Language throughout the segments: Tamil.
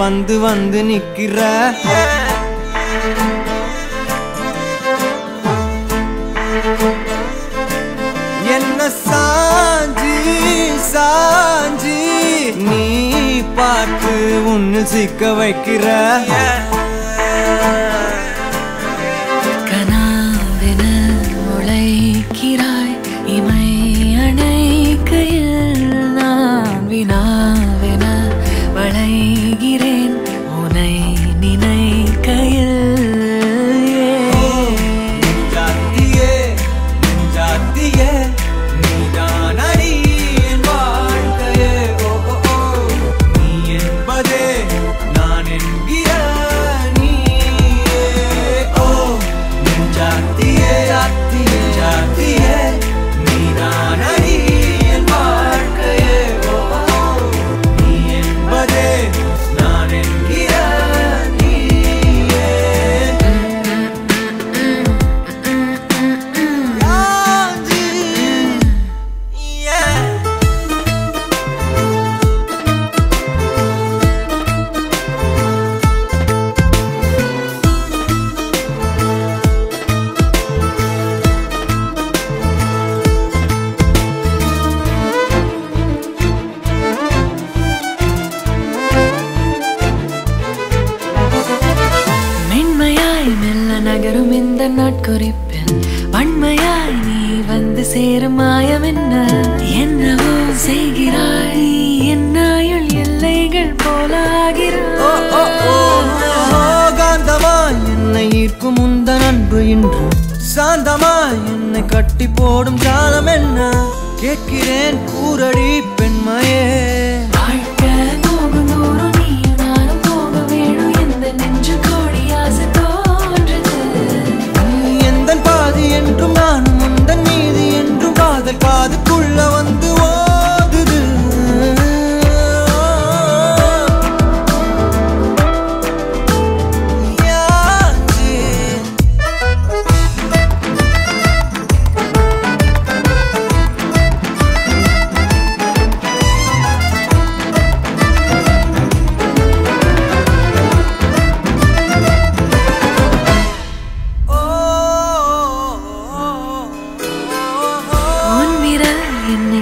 வந்து வந்து நிக்கிற என்ன சாஞ்சி சாஞ்சி நீ பார்த்து உன்னு சிக்க வைக்கிற கனாவென முளைக்கிறாய் இமை அணைக்கையில் நான் வினாவென வளைகிறேன் உனை நினைக்கையில் நகரும் இந்த நாட்குறிப்பில் வன்மையாய் நீ வந்து சேரும் மாயம் என்னவோ செய்கிறாய் என்னாயுள் எல்லைகள் போலாகிறாய் காந்தமாய் என்னை ஈர்க்கும் உந்தன் அன்பு இன்று சாந்தமாய் என்னை கட்டி போடும் காலம் என்ன கேட்கிறேன் கூரடி பெண்மையே வாழ்க்கை போகும் தூரம் நீயும் நானும் போக வேணும் எந்த நெஞ்சு கோடி ஆசை என்றும் நானும் உந்தன் மீது என்றும் காதல் காதுக்குள்ள வந்து ஓதுது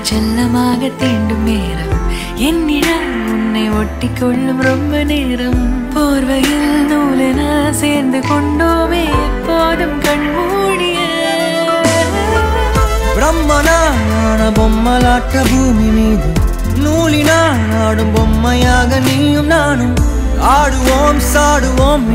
செல்லமாக தீண்டும் நேரம் என்னிடம் உன்னை ஒட்டி கொள்ளும் ரொம்ப நேரம் போர்வையில் நூலென சேர்ந்து கொண்டோமே எப்போதும் கண்மூடிய பிரம்மனான பொம்மலாட்ட பூமி மீது நூலினால் ஆடும் பொம்மையாக நீயும் நானும் ஆடுவோம் சாடுவோம்